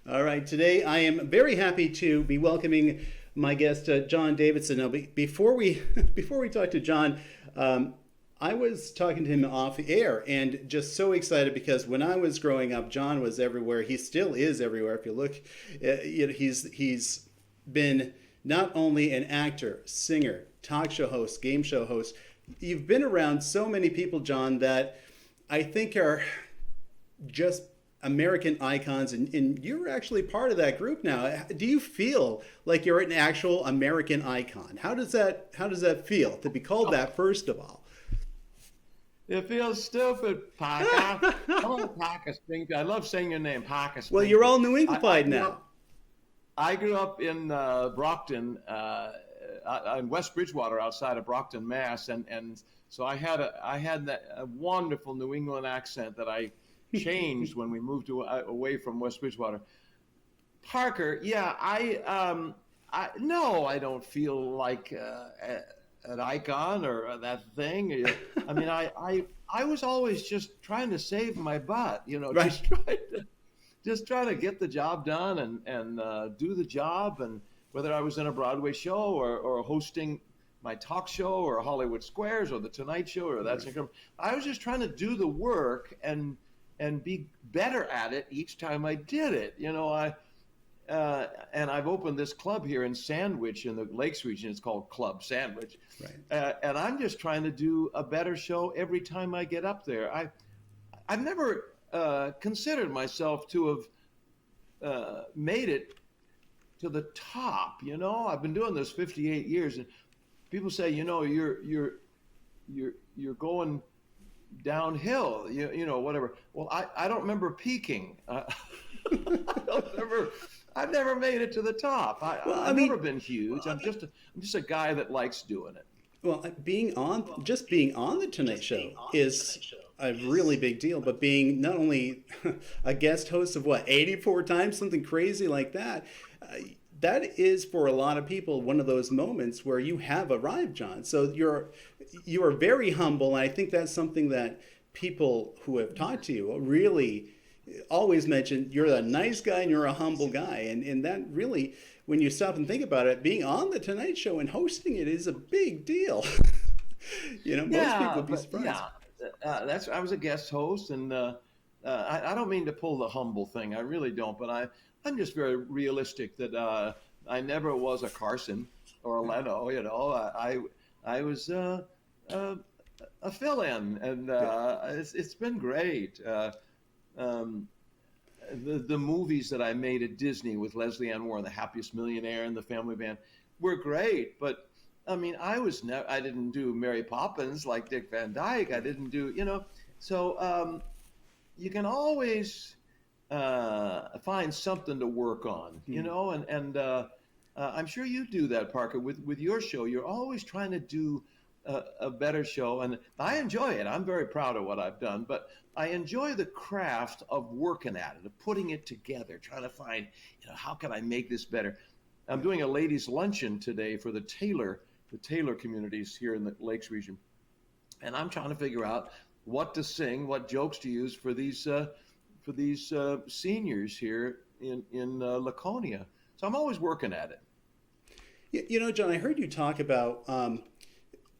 All right, today I am very happy to be welcoming my guest, John Davidson. Now, before we before we talk to John, I was talking to him off air and just so excited because when I was growing up, John was everywhere. He still is everywhere. If you look, he's been not only an actor, singer, talk show host, game show host. You've been around so many people, John, that I think are just American icons, and you're actually part of that group now. Do you feel like you're an actual American icon? How does that feel to be called that, first of all? It feels stupid, Parker. Come on, Parker Springfield. I love saying your name, Parker Well, you're Springfield. all New I Englandified grew now. up. I grew up in Brockton, in West Bridgewater, outside of Brockton, Mass, and so I had that a wonderful New England accent that I changed when we moved away from West Bridgewater. Parker, yeah, I no, I don't feel like an icon or that thing. I mean, I was always just trying to save my butt, Right. just trying to get the job done and do the job. And whether I was in a Broadway show or hosting my talk show or Hollywood Squares or the Tonight Show or That's Incredible, I was just trying to do the work and be better at it each time I did it. And I've opened this club here in Sandwich in the Lakes region. It's called Club Sandwich. Right. And I'm just trying to do a better show every time I get up there. I've never considered myself to have made it to the top. I've been doing this 58 years, and people say, you're going downhill, whatever. Well, I don't remember peaking. I don't remember. I've never made it to the top. Well, I I've mean, never been huge. I'm just a guy that likes doing it. well, being on the Tonight Show is a really big deal. But being not only a guest host of what 84 times, something crazy like that, that is for a lot of people one of those moments where you have arrived, John. So you are very humble, and I think that's something that people who have talked to you really always mention. You're a nice guy and you're a humble guy, and that really, when you stop and think about it, being on the Tonight Show and hosting it is a big deal. Most people Yeah, would be but surprised. yeah, I was a guest host, and I don't mean to pull the humble thing. I really don't, but I'm just very realistic that I never was a Carson or a Leno. I was a fill-in, and Yeah. it's been great. Um, the movies that I made at Disney with Leslie Ann Warren, The Happiest Millionaire and The Family Band, were great. But I mean, I didn't do Mary Poppins like Dick Van Dyke. I didn't do. So you can always find something to work on, Hmm. and I'm sure you do that, Parker, with your show. You're always trying to do a better show, and I enjoy it. I'm very proud of what I've done, but I enjoy the craft of working at it, of putting it together, trying to find, how can I make this better? I'm doing a ladies' luncheon today for the Taylor communities here in the Lakes region, and I'm trying to figure out what to sing, what jokes to use for these seniors here in Laconia. So I'm always working at it. John, I heard you talk about,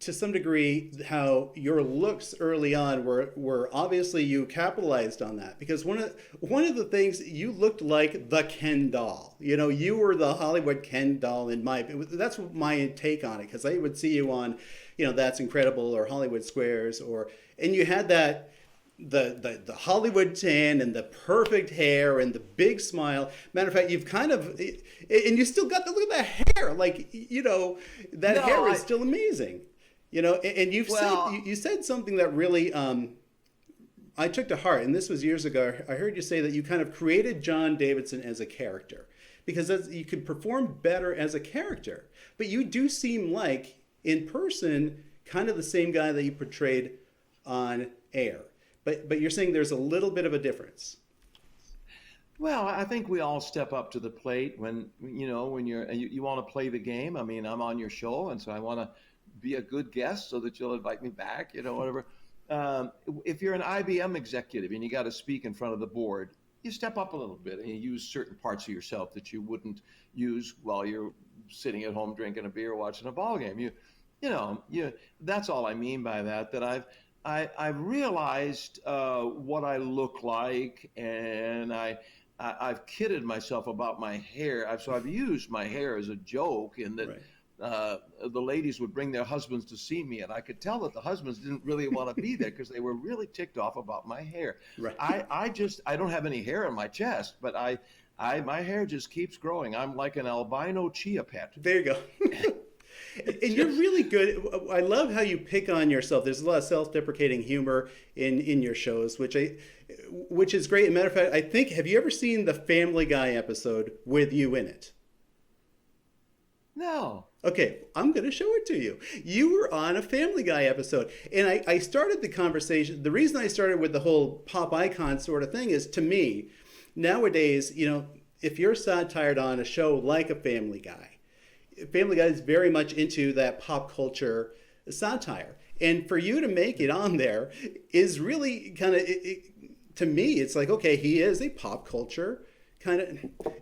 to some degree, how your looks early on were obviously you capitalized on that because one of the things, you looked like the Ken doll. You were the Hollywood Ken doll that's my take on it, because I would see you on, That's Incredible or Hollywood Squares, and you had that the Hollywood tan and the perfect hair and the big smile. Matter of fact, you've kind of, and you still got the look at that hair. Like, that No, hair is I still amazing. And well, you said something that really I took to heart, and this was years ago. I heard you say that you kind of created John Davidson as a character because you could perform better as a character, but you do seem like in person kind of the same guy that you portrayed on air. But you're saying there's a little bit of a difference. Well, I think we all step up to the plate when you want to play the game. I mean, I'm on your show, and so I want to be a good guest so that you'll invite me back, whatever. If you're an IBM executive and you got to speak in front of the board, you step up a little bit and you use certain parts of yourself that you wouldn't use while you're sitting at home drinking a beer, watching a ball game. That's all I mean by that. That I've realized what I look like, and I've kidded myself about my hair. So I've used my hair as a joke, in that the ladies would bring their husbands to see me, and I could tell that the husbands didn't really want to be there because they were really ticked off about my hair. Right. I don't have any hair on my chest, but my hair just keeps growing. I'm like an albino chia pet. There you go. And you're really good. I love how you pick on yourself. There's a lot of self-deprecating humor in your shows, which is great. As a matter of fact, I think, have you ever seen the Family Guy episode with you in it? No. Okay, I'm going to show it to you. You were on a Family Guy episode, and I started the conversation. The reason I started with the whole pop icon sort of thing is, to me, nowadays, if you're satired on a show like a Family Guy is very much into that pop culture satire. And for you to make it on there is really kind of, to me, it's like, okay, he is a pop culture kind of,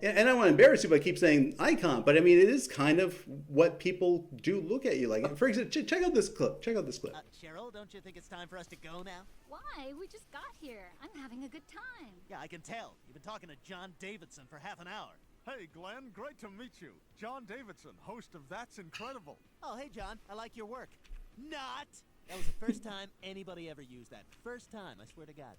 and I don't want to embarrass you by keep saying icon, but I mean, it is kind of what people do look at you like. For example, check out this clip. Cheryl, don't you think it's time for us to go now? Why? We just got here. I'm having a good time. Yeah, I can tell. You've been talking to John Davidson for half an hour. Hey, Glenn, great to meet you. John Davidson, host of That's Incredible. Oh, hey, John, I like your work. Not! That was the first time anybody ever used that. First time, I swear to God.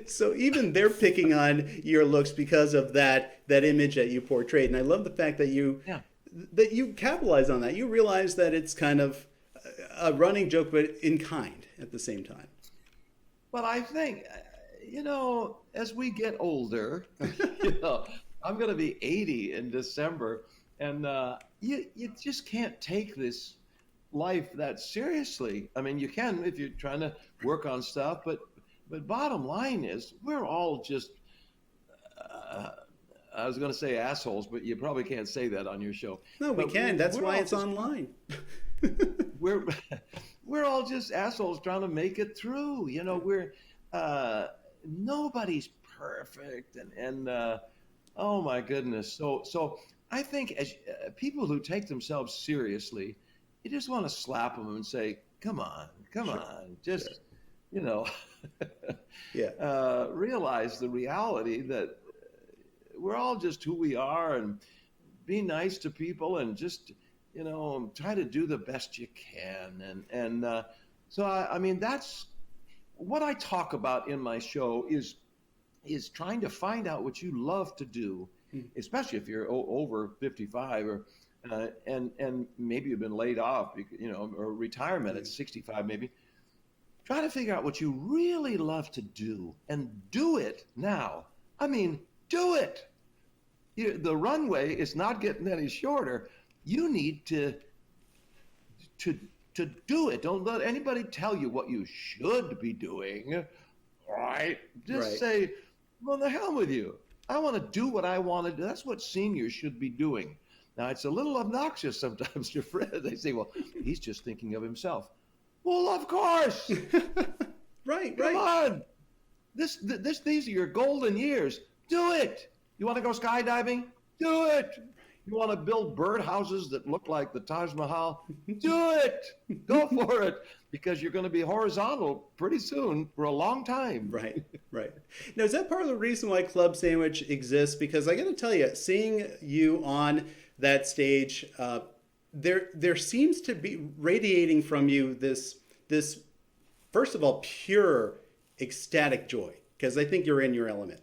So even they're picking on your looks because of that image that you portrayed. And I love the fact that you capitalize on that. You realize that it's kind of a running joke, but in kind at the same time. But I think, as we get older, I'm going to be 80 in December, and you just can't take this life that seriously. I mean, you can if you're trying to work on stuff, but bottom line is, we're all just, I was going to say assholes, but you probably can't say that on your show. No, we can. That's why it's online. We're all just assholes trying to make it through. We're nobody's perfect, and oh my goodness. So I think as people who take themselves seriously, you just want to slap them and say, "Come on, just." Realize the reality that we're all just who we are, and be nice to people, and just try to do the best you can. So I mean, that's what I talk about in my show, is trying to find out what you love to do, especially if you're over 55 or and maybe you've been laid off, or retirement at 65 maybe. Try to figure out what you really love to do, and do it now. I mean, do it. The runway is not getting any shorter. You need to do it. Don't let anybody tell you what you should be doing. Right? Just say, well, the hell with you. I want to do what I want to do. That's what seniors should be doing. Now, it's a little obnoxious sometimes to friends. They say, well, he's just thinking of himself. Well, of course. Right. Come on. These are your golden years. Do it. You want to go skydiving? Do it. You want to build birdhouses that look like the Taj Mahal? Do it. Go for it, because you're going to be horizontal pretty soon for a long time. Right. Now, is that part of the reason why Club Sandwich exists? Because I got to tell you, seeing you on that stage, there seems to be radiating from you this first of all, pure ecstatic joy, because I think you're in your element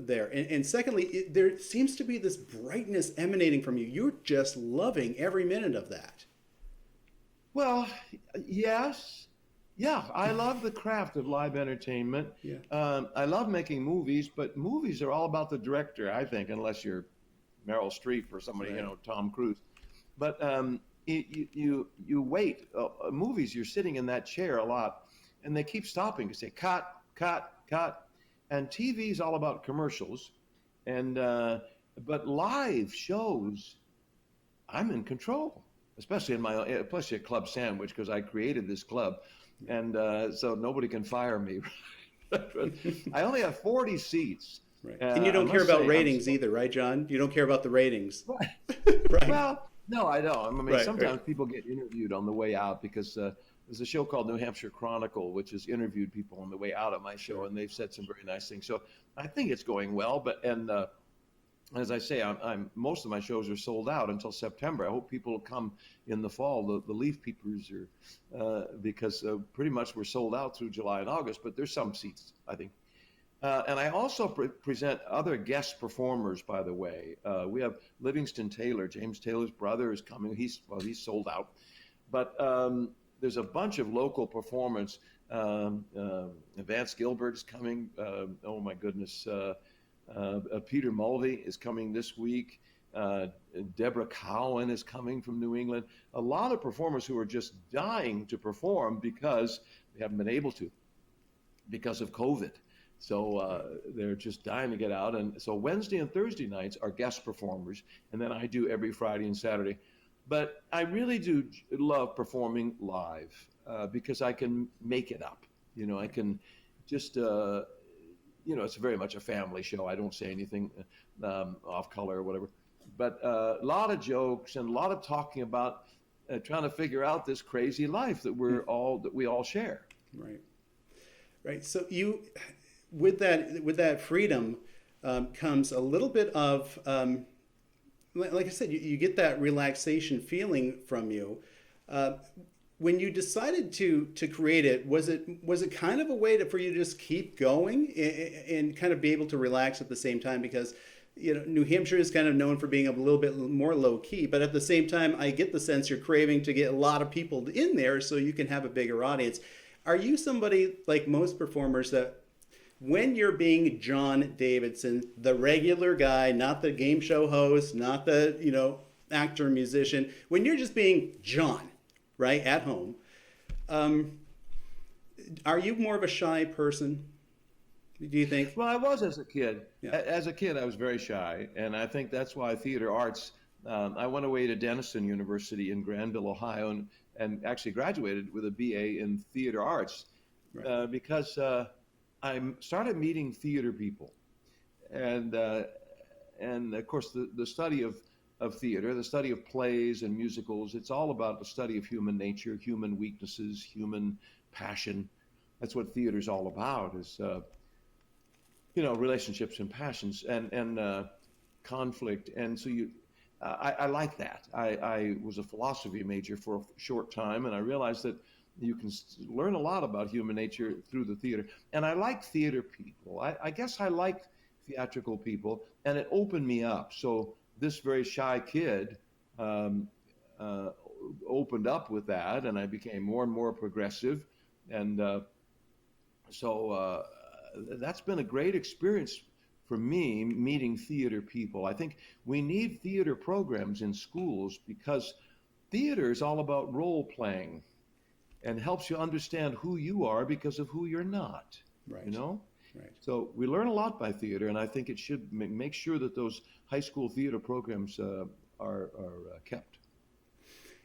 there. And secondly, there seems to be this brightness emanating from you. You're just loving every minute of that. Well, yes. Yeah, I love the craft of live entertainment. Yeah. I love making movies, but movies are all about the director, I think, unless you're Meryl Streep or somebody, Tom Cruise. But you wait. Movies, you're sitting in that chair a lot, and they keep stopping to say, cut. And TV is all about commercials. And but live shows, I'm in control, especially at Club Sandwich, because I created this club. And so nobody can fire me. I only have 40 seats. Right. And you don't care about ratings either, right, John? You don't care about the ratings. Right. Well, no, I don't. I mean, Right, sometimes right. people get interviewed on the way out because there's a show called New Hampshire Chronicle, which has interviewed people on the way out of my show, and they've said some very nice things. So I think it's going well. But as I say, I'm most of my shows are sold out until September. I hope people will come in the fall. The Leaf Peepers are because pretty much we're sold out through July and August. But there's some seats, I think. And I also present other guest performers, by the way. We have Livingston Taylor, James Taylor's brother, is coming. He's sold out. But there's a bunch of local performers. Vance Gilbert's coming. Oh, my goodness. Peter Mulvey is coming this week. Deborah Cowan is coming from New England. A lot of performers who are just dying to perform because they haven't been able to because of COVID. So they're just dying to get out. And so Wednesday and Thursday nights are guest performers. And then I do every Friday and Saturday. But I really do love performing live because I can make it up. You know, I can just, it's very much a family show. I don't say anything off color or whatever. But a lot of jokes and a lot of talking about trying to figure out this crazy life that we all share. Right. Right. So with that freedom comes a little bit of, like I said, you get that relaxation feeling from you. When you decided to create it, was it kind of a way for you to just keep going and kind of be able to relax at the same time? Because New Hampshire is kind of known for being a little bit more low key, but at the same time, I get the sense you're craving to get a lot of people in there so you can have a bigger audience. Are you somebody like most performers that when you're being John Davidson, the regular guy, not the game show host, not the, actor, musician, when you're just being John, right, at home, are you more of a shy person, do you think? Well, I was as a kid. Yeah. As a kid, I was very shy. And I think that's why theater arts, I went away to Denison University in Granville, Ohio, and actually graduated with a BA in theater arts because I started meeting theater people, and of course the study of theater, the study of plays and musicals. It's all about the study of human nature, human weaknesses, human passion. That's what theater's all about. Is relationships and passions and conflict. And so I like that. I was a philosophy major for a short time, and I realized that you can learn a lot about human nature through the theater. And I like theater people. I guess I like theatrical people, and it opened me up. So this very shy kid opened up with that, and I became more and more progressive. And so that's been a great experience for me, meeting theater people. I think we need theater programs in schools because theater is all about role playing and helps you understand who you are because of who you're not. Right. Right. So we learn a lot by theater, and I think it should make sure that those high school theater programs are kept.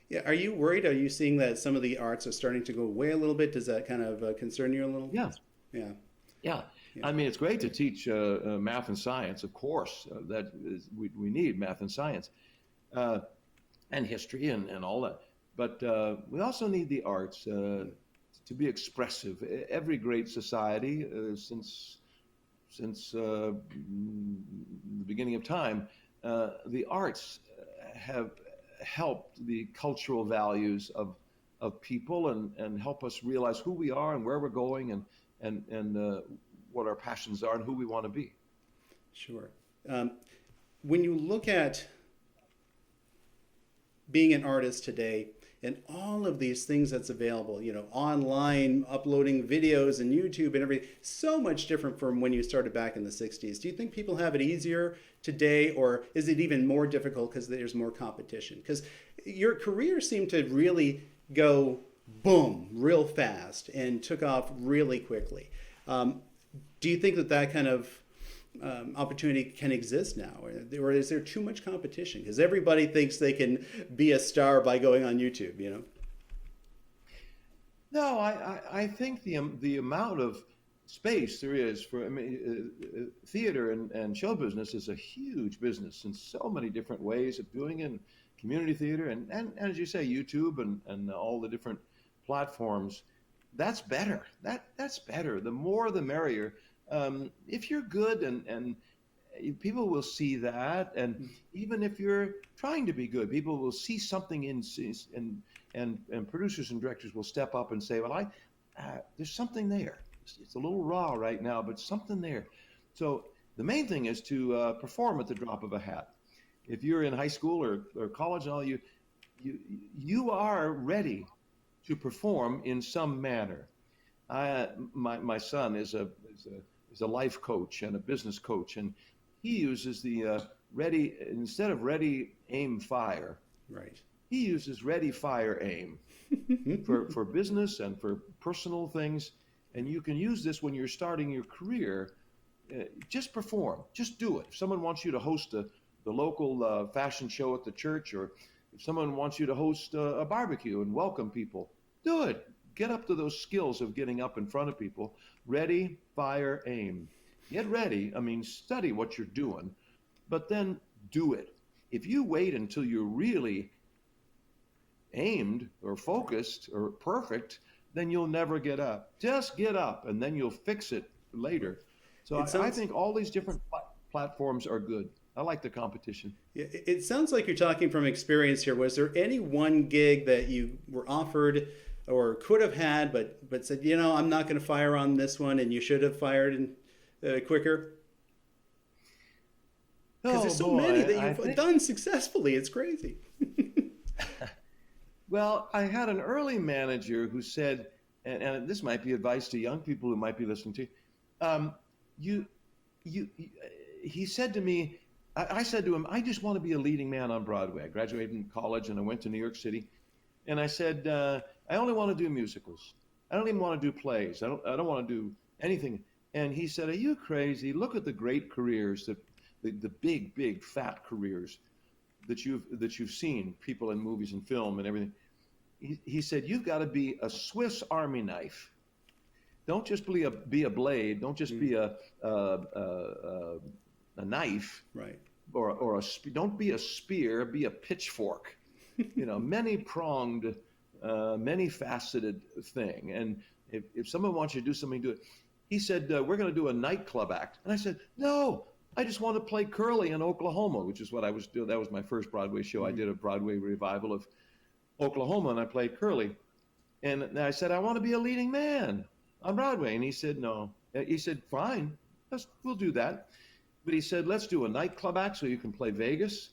Yeah. Are you worried? Are you seeing that some of the arts are starting to go away a little bit? Does that kind of concern you a little? Yeah. Yeah. Yeah. I mean, it's great to teach math and science, of course. We need math and science and history and all that. But we also need the arts to be expressive. Every great society since the beginning of time, the arts have helped the cultural values of people and help us realize who we are and where we're going and what our passions are and who we want to be. Sure. When you look at being an artist today and all of these things that's available, online, uploading videos and YouTube and everything, so much different from when you started back in the 60s. Do you think people have it easier today, or is it even more difficult because there's more competition? Because your career seemed to really go boom real fast and took off really quickly. Do you think that kind of opportunity can exist now, or is there too much competition? Because everybody thinks they can be a star by going on YouTube, No, I think the amount of space there is for, I mean, theater and show business is a huge business in so many different ways of doing it. Community theater and as you say, YouTube and all the different platforms. That's better. That's better. The more, the merrier. If you're good and people will see that, and even if you're trying to be good, people will see something and producers and directors will step up and say, well, there's something there. It's a little raw right now, but something there. So the main thing is to perform at the drop of a hat. If you're in high school or college and all, you are ready to perform in some manner. My son is a life coach and a business coach, and he uses the ready, instead of ready, aim, fire. Right. He uses ready, fire, aim for business and for personal things. And you can use this when you're starting your career. Just perform. Just do it. If someone wants you to host the local fashion show at the church, or if someone wants you to host a barbecue and welcome people, do it. Get up to those skills of getting up in front of people. Ready, fire, aim. Get ready. I mean, study what you're doing, but then do it. If you wait until you're really aimed or focused or perfect, then you'll never get up. Just get up, and then you'll fix it later. So I think all these different platforms are good. I like the competition. It sounds like you're talking from experience here. Was there any one gig that you were offered or could have had, but said, I'm not going to fire on this one, and you should have fired quicker? Because there's so many that you've done successfully. It's crazy. Well, I had an early manager who said, and this might be advice to young people who might be listening to, he said to me, I said to him, I just want to be a leading man on Broadway. I graduated from college and I went to New York City. And I said, I only want to do musicals. I don't even want to do plays. I don't want to do anything. And he said, are you crazy? Look at the great careers, the big, fat careers that you've seen, people in movies and film and everything. He said, you've got to be a Swiss Army knife. Don't just be a blade. Don't just be a knife. Right. Or don't be a spear. Be a pitchfork. Many-pronged, many-faceted thing. And if someone wants you to do something, do it. He said, we're going to do a nightclub act. And I said, no, I just want to play Curly in Oklahoma, which is what I was doing. That was my first Broadway show. I did a Broadway revival of Oklahoma, and I played Curly. And I said, I want to be a leading man on Broadway. And he said, no. He said, fine, we'll do that. But he said, let's do a nightclub act so you can play Vegas,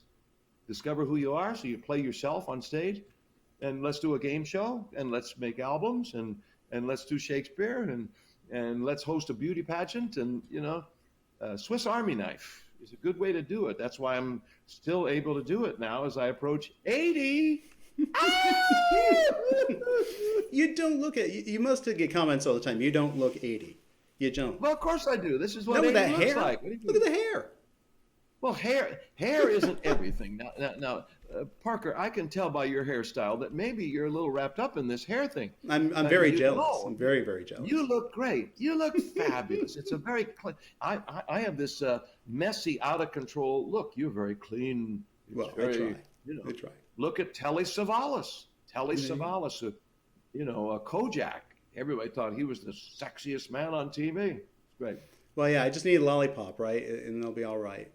discover who you are, so you play yourself on stage. And let's do a game show, and let's make albums, and let's do Shakespeare, and let's host a beauty pageant. And, Swiss Army knife is a good way to do it. That's why I'm still able to do it now as I approach 80. You don't look you must get comments all the time. You don't look 80. You don't. Well, of course I do. This is what 80 looks hair. like. Look at the hair. Well, hair isn't everything. Now, Parker, I can tell by your hairstyle that maybe you're a little wrapped up in this hair thing. I'm very jealous. I'm very, very jealous. You look great. You look fabulous. It's a very clean. I have this messy, out of control look. You're very clean. Well, very, I try. I try. Look at Telly Savalas. Telly Savalas, Kojak. Everybody thought he was the sexiest man on TV. It's great. Well, yeah, I just need a lollipop, right? And they'll be all right.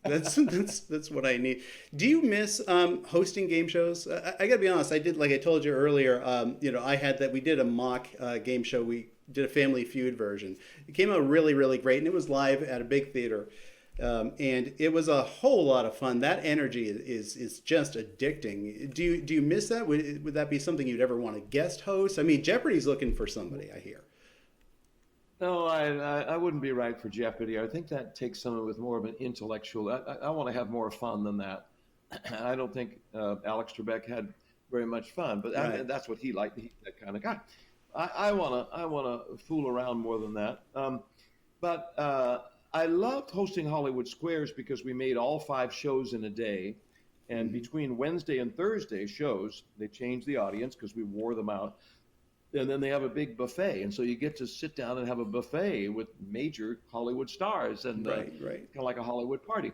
That's what I need. Do you miss hosting game shows? I got to be honest. I did, like I told you earlier. We did a mock game show. We did a Family Feud version. It came out really, really great, and it was live at a big theater, and it was a whole lot of fun. That energy is just addicting. Do you miss that? Would that be something you'd ever want to guest host? I mean, Jeopardy's looking for somebody, I hear. No, I wouldn't be right for Jeopardy. I think that takes someone with more of an intellectual. I want to have more fun than that. I don't think Alex Trebek had very much fun, but right. That's what he liked. He's that kind of guy. I wanna fool around more than that. But I loved hosting Hollywood Squares because we made all 5 shows in a day, and between Wednesday and Thursday shows, they changed the audience because we wore them out. And then they have a big buffet, and so you get to sit down and have a buffet with major Hollywood stars, and Right. kind of like a Hollywood party.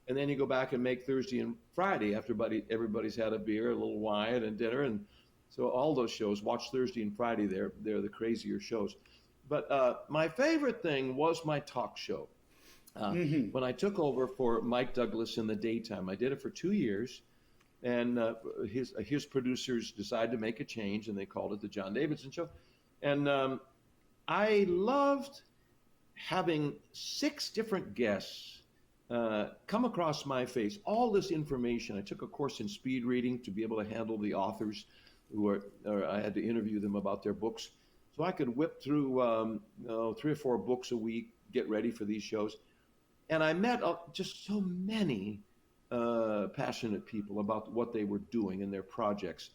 And then you go back and make Thursday and Friday after everybody's had a beer, a little wine, and dinner, and so all those shows. Watch Thursday and Friday; they're the crazier shows. But my favorite thing was my talk show. When I took over for Mike Douglas in the daytime, I did it for 2 years. And his producers decided to make a change, and they called it the John Davidson Show. And I loved having 6 different guests come across my face, all this information. I took a course in speed reading to be able to handle the authors or I had to interview them about their books. So I could whip through 3 or 4 books a week, get ready for these shows. And I met just so many passionate people about what they were doing in their projects.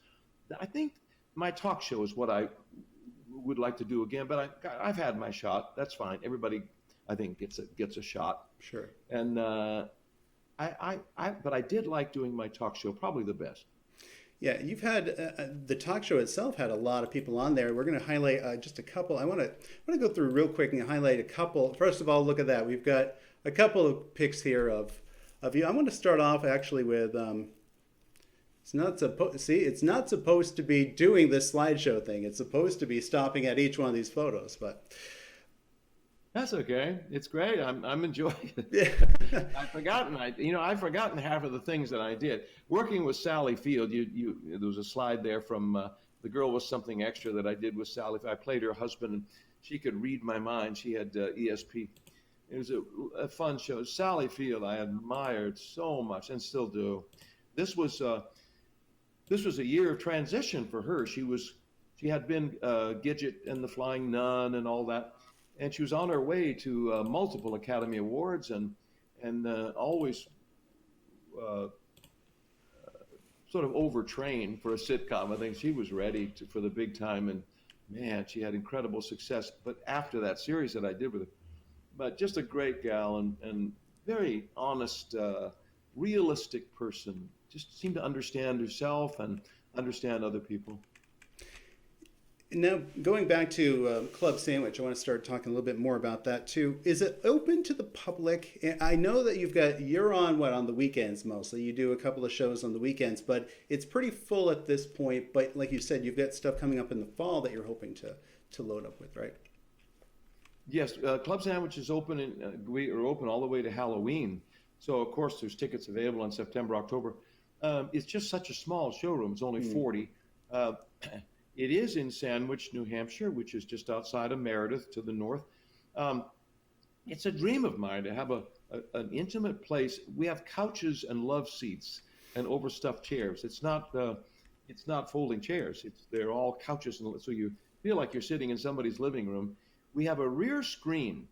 I think my talk show is what I would like to do again, but I've had my shot. That's fine. Everybody, I think, gets a shot. Sure. And but I did like doing my talk show probably the best. Yeah, you've had the talk show itself had a lot of people on there. We're going to highlight just a couple. I want to go through real quick and highlight a couple. First of all, look at that. We've got a couple of pics here of you. I want to start off actually with it's not supposed to be doing this slideshow thing. It's supposed to be stopping at each one of these photos, but that's okay. It's great. I'm enjoying it. Yeah. I've forgotten half of the things that I did. Working with Sally Field, there was a slide there from The Girl Was Something Extra that I did with Sally. I played her husband, and she could read my mind. She had ESP. It was a fun show. Sally Field, I admired so much and still do. This was a year of transition for her. She had been Gidget and the Flying Nun and all that, and she was on her way to multiple Academy Awards and always sort of overtrained for a sitcom. I think she was ready for the big time, and man, she had incredible success. But after that series that I did with her. But just a great gal and very honest, realistic person. Just seemed to understand herself and understand other people. Now, going back to Club Sandwich, I want to start talking a little bit more about that too. Is it open to the public? I know that you're on the weekends mostly. You do a couple of shows on the weekends, but it's pretty full at this point. But like you said, you've got stuff coming up in the fall that you're hoping to load up with, right? Yes, Club Sandwich is open, and we are open all the way to Halloween. So, of course, there's tickets available in September, October. It's just such a small showroom. It's only 40. It is in Sandwich, New Hampshire, which is just outside of Meredith to the north. It's a dream of mine to have an intimate place. We have couches and love seats and overstuffed chairs. It's not folding chairs. They're all couches, so you feel like you're sitting in somebody's living room. We have a rear screen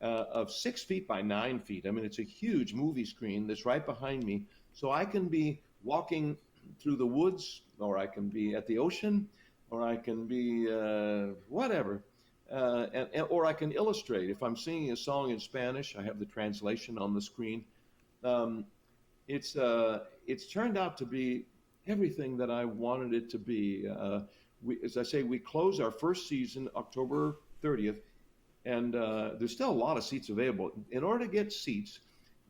of 6 feet by 9 feet. I mean, it's a huge movie screen that's right behind me. So I can be walking through the woods, or I can be at the ocean, or I can be whatever. Or I can illustrate. If I'm singing a song in Spanish, I have the translation on the screen. It's turned out to be everything that I wanted it to be. As I say, we close our first season October 30th, and there's still a lot of seats available. In order to get seats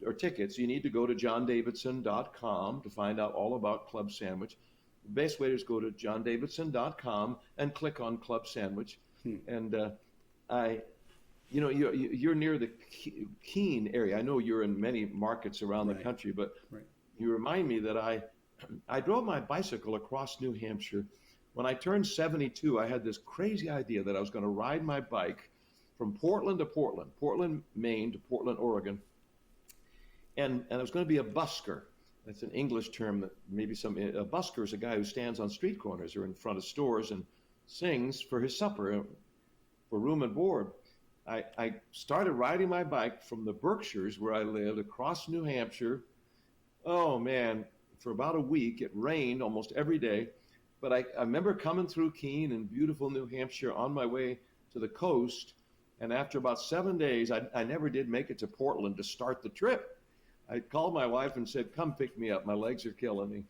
or tickets, you need to go to johndavidson.com to find out all about Club Sandwich. The best way is go to johndavidson.com and click on Club Sandwich. And you're near the Keene area. I know you're in many markets around the country, but you remind me that I drove my bicycle across New Hampshire. When I turned 72, I had this crazy idea that I was going to ride my bike from Portland to Portland, Maine to Portland, Oregon. And I was going to be a busker. That's an English term that maybe a busker is a guy who stands on street corners or in front of stores and sings for his supper, for room and board. I started riding my bike from the Berkshires, where I lived, across New Hampshire. Oh, man, for about a week. It rained almost every day. But I remember coming through Keene in beautiful New Hampshire on my way to the coast. And after about 7 days, I never did make it to Portland to start the trip. I called my wife and said, come pick me up. My legs are killing me.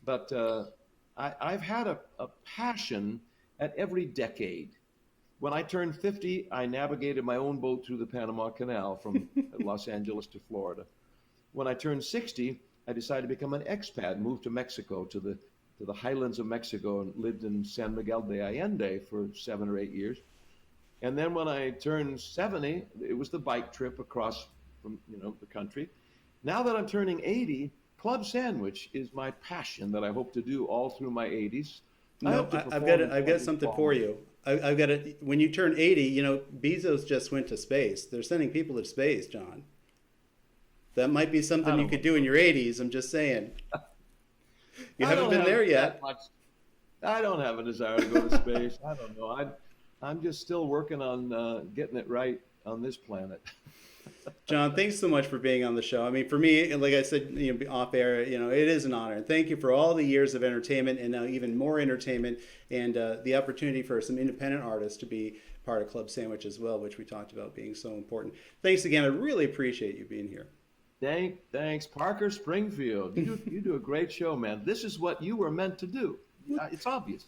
But I've had a passion at every decade. When I turned 50, I navigated my own boat through the Panama Canal from Los Angeles to Florida. When I turned 60, I decided to become an expat, moved to Mexico, to the highlands of Mexico, and lived in San Miguel de Allende for 7 or 8 years. And then when I turned 70, it was the bike trip across from the country. Now that I'm turning 80, club sandwich is my passion that I hope to do all through my 80s. No, I've got something for you. I've got it. When you turn 80, Bezos just went to space. They're sending people to space, John. That might be something you could do in your 80s. I'm just saying. You haven't been there yet. I don't have a desire to go to space. I don't know. I'm just still working on getting it right on this planet. John, thanks so much for being on the show. I mean, for me, like I said, off air, it is an honor. And thank you for all the years of entertainment, and now even more entertainment, and the opportunity for some independent artists to be part of Club Sandwich as well, which we talked about being so important. Thanks again. I really appreciate you being here. Thanks, Parker Springfield. You do a great show, man. This is what you were meant to do. It's obvious.